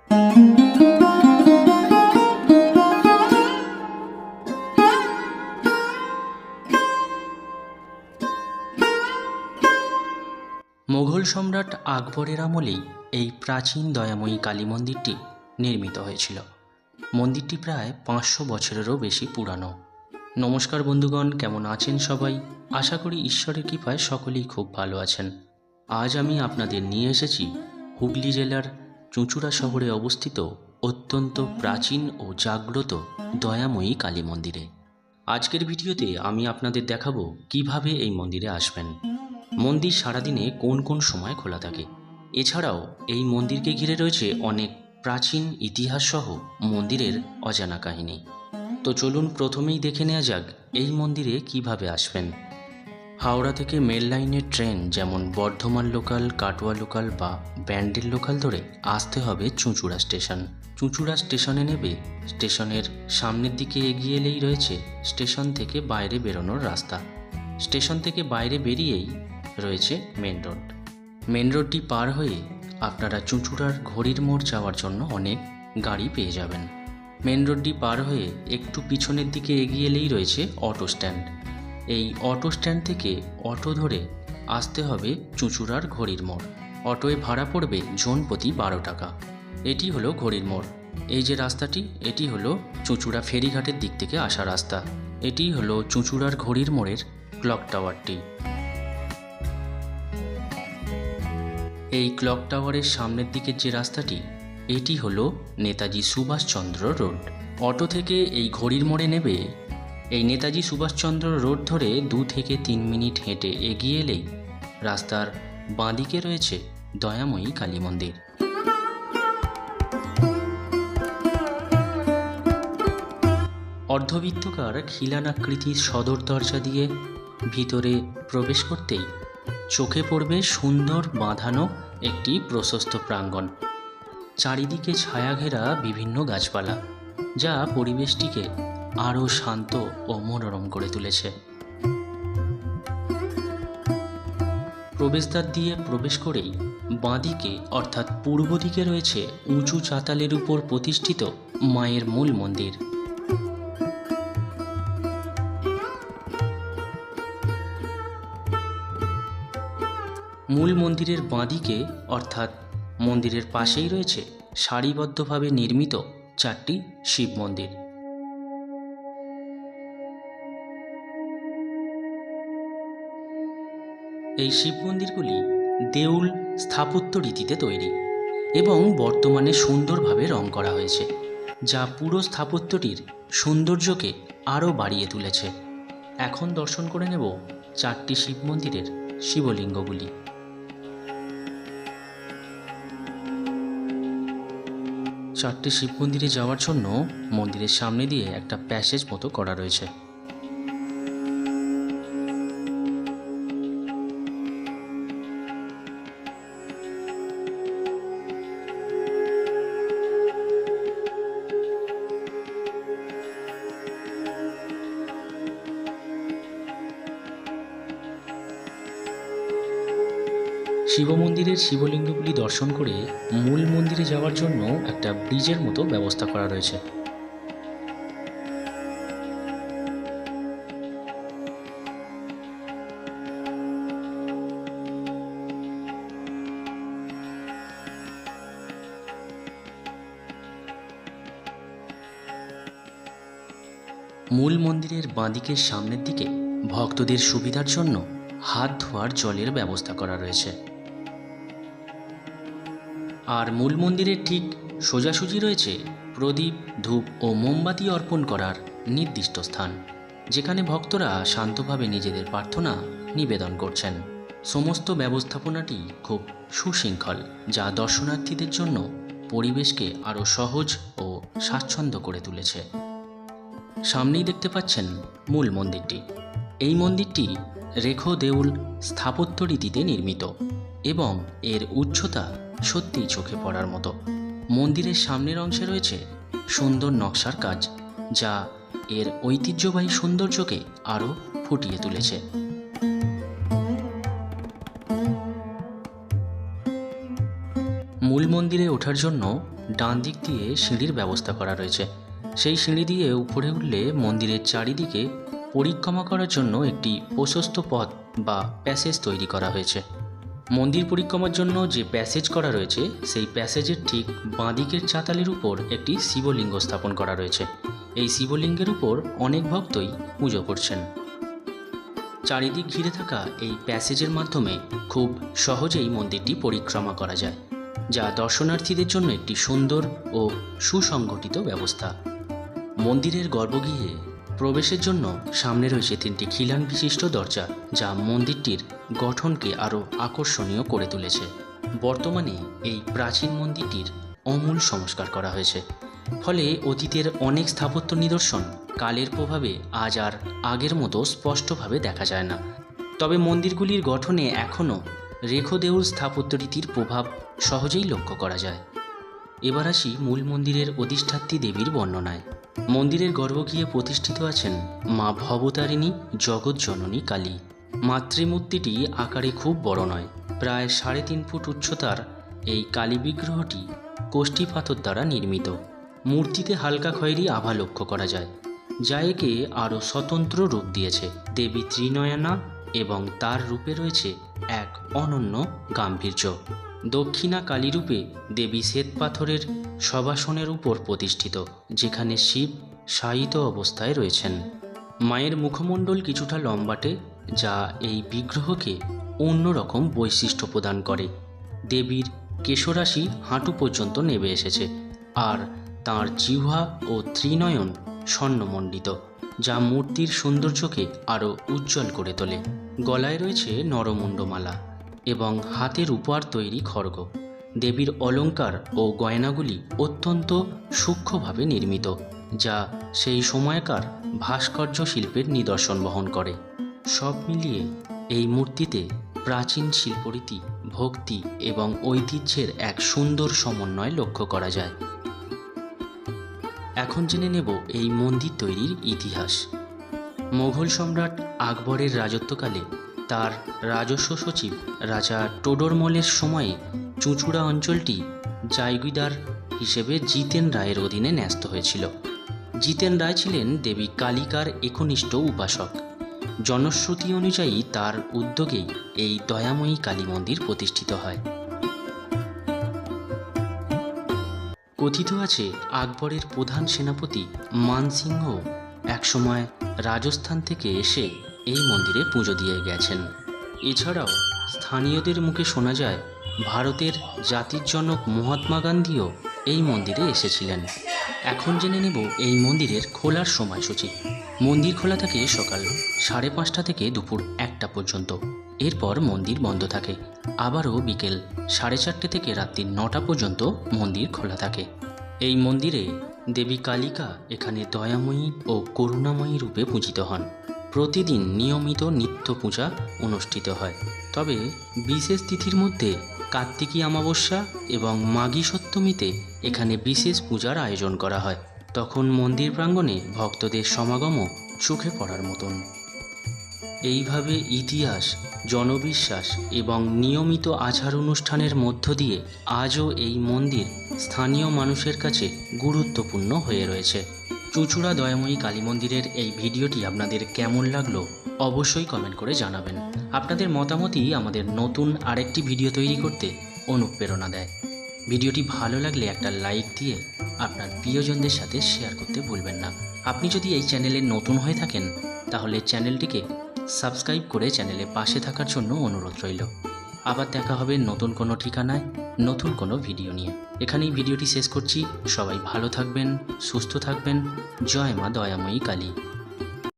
মোগল সম্রাট আকবরের আমলেই এই প্রাচীন দয়াময়ী কালী মন্দিরটি নির্মিত হয়েছিল। মন্দিরটি প্রায় 500 বছরেরও বেশি পুরানো। নমস্কার বন্ধুগণ, কেমন আছেন সবাই? আশা করি ঈশ্বরের কৃপায় সকলেই খুব ভালো আছেন। আজ আমি আপনাদের নিয়ে এসেছি হুগলি জেলার চুঁচুড়া শহরে অবস্থিত অত্যন্ত প্রাচীন ও জাগ্রত দয়াময়ী কালী মন্দিরে। আজকের ভিডিওতে আমি আপনাদের দেখাবো কিভাবে এই মন্দিরে আসবেন, মন্দির সারাদিনে কোন কোন সময় খোলা থাকে। এছাড়াও এই মন্দিরকে ঘিরে রয়েছে অনেক প্রাচীন ইতিহাসসহ মন্দিরের অজানা কাহিনী। তো চলুন প্রথমেই দেখে নেওয়া যাক এই মন্দিরে কিভাবে আসবেন। হাওড়া থেকে মেল লাইনের ট্রেন যেমন বর্ধমান লোকাল, কাটোয়া লোকাল বা ব্যান্ডেল লোকাল ধরে আসতে হবে চুঁচুড়া স্টেশন। চুঁচুড়া স্টেশনে নেবে স্টেশনের সামনের দিকে এগিয়ে এলেই রয়েছে স্টেশন থেকে বাইরে বেরোনোর রাস্তা। স্টেশন থেকে বাইরে বেরিয়েই রয়েছে মেন রোড। মেন রোডটি পার হয়ে আপনারা চুঁচুড়ার ঘড়ির মোড় যাওয়ার জন্য অনেক গাড়ি পেয়ে যাবেন। মেন রোডটি পার হয়ে একটু পিছনের দিকে এগিয়ে এলেই রয়েছে অটো স্ট্যান্ড। এই অটো স্ট্যান্ড থেকে অটো ধরে আসতে হবে চুঁচুড়ার ঘড়ির মোড়। অটোয় ভাড়া পড়বে জন প্রতি 12 টাকা। এটি হলো ঘড়ির মোড়। এই যে রাস্তাটি, এটি হলো চুঁচুড়া ফেরিঘাটের দিক থেকে আসা রাস্তা। এটি হলো চুঁচুড়ার ঘড়ির মোড়ের ক্লক টাওয়ারটি। এই ক্লক টাওয়ারের সামনের দিকের যে রাস্তাটি, এটি হলো নেতাজি সুভাষচন্দ্র রোড। অটো থেকে এই ঘড়ির মোড়ে নেবে এই নেতাজি সুভাষচন্দ্র রোড ধরে 2 থেকে 3 মিনিট হেঁটে এগিয়ে এলেই রাস্তার বাঁদিকে রয়েছে দয়াময়ী কালী মন্দির। অর্ধবৃত্তাকার খিলানাকৃতির সদর দরজা দিয়ে ভিতরে প্রবেশ করতেই চোখে পড়বে সুন্দর বাঁধানো একটি প্রশস্ত প্রাঙ্গণ। চারিদিকে ছায়া ঘেরা বিভিন্ন গাছপালা, যা পরিবেশটিকে আরও শান্ত ও মনোরম করে তুলেছে। প্রবেশদ্বার দিয়ে প্রবেশ করেই বাঁদিকে অর্থাৎ পূর্ব দিকে রয়েছে উঁচু চাতালের উপর প্রতিষ্ঠিত মায়ের মূল মন্দির। মূল মন্দিরের বাঁদিকে অর্থাৎ মন্দিরের পাশেই রয়েছে সারিবদ্ধভাবে নির্মিত 4টি শিব মন্দির। এই শিব মন্দিরগুলি দেউল স্থাপত্য রীতিতে তৈরি এবং বর্তমানে সুন্দরভাবে রং করা হয়েছে, যা পুরো স্থাপত্যটির সৌন্দর্যকে আরও বাড়িয়ে তুলেছে। এখন দর্শন করে নেব 4টি শিব মন্দিরের শিবলিঙ্গগুলি। 4টি শিব মন্দিরে যাওয়ার জন্য মন্দিরের সামনে দিয়ে একটা প্যাসেজ মতো করা রয়েছে। শিব মন্দিরের শিবলিঙ্গগুলি দর্শন করে মূল মন্দিরে যাওয়ার জন্য একটা ব্রিজের মতো ব্যবস্থা করা রয়েছে। মূল মন্দিরের বাঁদিকের সামনের দিকে ভক্তদের সুবিধার জন্য হাত ধোয়ার জলের ব্যবস্থা করা রয়েছে। আর মূল মন্দিরের ঠিক সোজাসুজি রয়েছে প্রদীপ, ধূপ ও মোমবাতি অর্পণ করার নির্দিষ্ট স্থান, যেখানে ভক্তরা শান্তভাবে নিজেদের প্রার্থনা নিবেদন করছেন। সমস্ত ব্যবস্থাপনাটি খুব সুশৃঙ্খল, যা দর্শনার্থীদের জন্য পরিবেশকে আরও সহজ ও স্বাচ্ছন্দ্য করে তুলেছে। সামনেই দেখতে পাচ্ছেন মূল মন্দিরটি। এই মন্দিরটি রেখো দেউল স্থাপত্য রীতিতে নির্মিত এবং এর উচ্চতা সত্যিই চোখে পড়ার মতো। মন্দিরের সামনের অংশে রয়েছে সুন্দর নকশার কাজ, যা এর ঐতিহ্যবাহী সৌন্দর্যকে আরও ফুটিয়ে তুলেছে। মূল মন্দিরে ওঠার জন্য ডান দিক দিয়ে সিঁড়ির ব্যবস্থা করা রয়েছে। সেই সিঁড়ি দিয়ে উপরে উঠলে মন্দিরের চারিদিকে পরিক্রমা করার জন্য একটি প্রশস্ত পথ বা প্যাসেজ তৈরি করা হয়েছে। মন্দির পরিক্রমার জন্য যে প্যাসেজ করা রয়েছে সেই প্যাসেজের ঠিক বাঁদিকের চাতালের উপর একটি শিবলিঙ্গ স্থাপন করা রয়েছে। এই শিবলিঙ্গের উপর অনেক ভক্তই পুজো করছেন। চারিদিক ঘিরে থাকা এই প্যাসেজের মাধ্যমে খুব সহজেই মন্দিরটি পরিক্রমা করা যায়, যা দর্শনার্থীদের জন্য একটি সুন্দর ও সুসংগঠিত ব্যবস্থা। মন্দিরের গর্ভগৃহে প্রবেশের জন্য সামনে রয়েছে 3টি খিলান বিশিষ্ট দরজা, যা মন্দিরটির গঠনকে আরও আকর্ষণীয় করে তুলেছে। বর্তমানে এই প্রাচীন মন্দিরটির আমূল সংস্কার করা হয়েছে, ফলে অতীতের অনেক স্থাপত্য নিদর্শন কালের প্রভাবে আজ আর আগের মতো স্পষ্টভাবে দেখা যায় না। তবে মন্দিরগুলির গঠনে এখনও রেখোদেউল স্থাপত্য রীতির প্রভাব সহজেই লক্ষ্য করা যায়। এবার আসি মূল মন্দিরের অধিষ্ঠাত্রী দেবীর বর্ণনায়। মন্দিরের গর্ভগৃহে প্রতিষ্ঠিত আছেন মা ভবতারিণী জগৎজননী কালী। মাতৃমূর্তিটি আকারে খুব বড় নয়, প্রায় 3.5 ফুট উচ্চতার এই কালী বিগ্রহটি কোষ্ঠী পাথর দ্বারা নির্মিত। মূর্তিতে হালকা খয়েরি আভা লক্ষ্য করা যায়, যা একে আরও স্বতন্ত্র রূপ দিয়েছে। দেবী ত্রিনয়না এবং তার রূপে রয়েছে এক অনন্য গাম্ভীর্য। দক্ষিণা কালী রূপে দেবী শ্বেতপাথরের শবাসনের উপর প্রতিষ্ঠিত, যেখানে শিব শায়িত অবস্থায় রয়েছেন। মায়ের মুখমণ্ডল কিছুটা লম্বাটে, যা এই বিগ্রহকে অন্যরকম বৈশিষ্ট্য প্রদান করে। দেবীর কেশরাশি হাঁটু পর্যন্ত নেমে এসেছে, আর তাঁর জিহ্বা ও ত্রিনয়ন স্বর্ণমণ্ডিত, যা মূর্তির সৌন্দর্যকে আরও উজ্জ্বল করে তোলে। গলায় রয়েছে নরমুণ্ডমালা এবং হাতের উপহার তৈরি খড়গ। দেবীর অলঙ্কার ও গয়নাগুলি অত্যন্ত সূক্ষ্মভাবে নির্মিত, যা সেই সময়কার ভাস্কর্য শিল্পের নিদর্শন বহন করে। সব মিলিয়ে এই মূর্তিতে প্রাচীন শিল্পরীতি, ভক্তি এবং ঐতিহ্যের এক সুন্দর সমন্বয় লক্ষ্য করা যায়। এখন জেনে নেব এই মন্দির তৈরির ইতিহাস। মোগল সম্রাট আকবরের রাজত্বকালে তার রাজস্ব সচিব রাজা টোডরমলের সময়ে চুঁচুড়া অঞ্চলটি জায়গিরদার হিসেবে জিতেন রায়ের অধীনে ন্যস্ত হয়েছিল। জিতেন রায় ছিলেন দেবী কালিকার একনিষ্ঠ উপাসক। জনশ্রুতি অনুযায়ী তার উদ্যোগেই এই দয়াময়ী কালী মন্দির প্রতিষ্ঠিত হয়। কথিত আছে আকবরের প্রধান সেনাপতি মানসিংহ একসময় রাজস্থান থেকে এসে এই মন্দিরে পুজো দিয়ে গেছেন। এছাড়াও স্থানীয়দের মুখে শোনা যায় ভারতের জাতির জনক মহাত্মা গান্ধীও এই মন্দিরে এসেছিলেন। এখন জেনে নেব এই মন্দিরের খোলার সময়সূচি। মন্দির খোলা থাকে সকাল 5:30 থেকে দুপুর 1টা পর্যন্ত। এরপর মন্দির বন্ধ থাকে। আবারও বিকেল 4:30 থেকে রাত্রি 9টা পর্যন্ত মন্দির খোলা থাকে। এই মন্দিরে দেবী কালিকা এখানে দয়াময়ী ও করুণাময়ী রূপে পূজিত হন। প্রতিদিন নিয়মিত নিত্য পূজা অনুষ্ঠিত হয়, তবে বিশেষ তিথির মধ্যে কার্তিকী অমাবস্যা এবং মাঘী সপ্তমীতে এখানে বিশেষ পূজার আয়োজন করা হয়। তখন মন্দির প্রাঙ্গণে ভক্তদের সমাগমও চোখে পড়ার মতন। এইভাবে ইতিহাস, জনবিশ্বাস এবং নিয়মিত আচার অনুষ্ঠানের মধ্য দিয়ে আজও এই মন্দির স্থানীয় মানুষের কাছে গুরুত্বপূর্ণ হয়ে রয়েছে। চুঁচুড়া দয়াময়ী কালী মন্দিরের এই ভিডিওটি আপনাদের কেমন লাগলো অবশ্যই কমেন্ট করে জানাবেন। আপনাদের মতামতই আমাদের নতুন আরেকটি ভিডিও তৈরি করতে অনুপ্রেরণা দেয়। ভিডিওটি ভালো লাগলে একটা লাইক দিয়ে আপনার প্রিয়জনদের সাথে শেয়ার করতে ভুলবেন না। আপনি যদি এই চ্যানেলে নতুন হয়ে থাকেন তাহলে চ্যানেলটিকে সাবস্ক্রাইব করে চ্যানেলে পাশে থাকার জন্য অনুরোধ রইল। আবার দেখা হবে নতুন কোনো ঠিকানায় নতুন কোনো ভিডিও নিয়ে। এখানেই ভিডিওটি শেষ করছি। সবাই ভালো থাকবেন, সুস্থ থাকবেন। জয় মা দয়াময়ী কালী।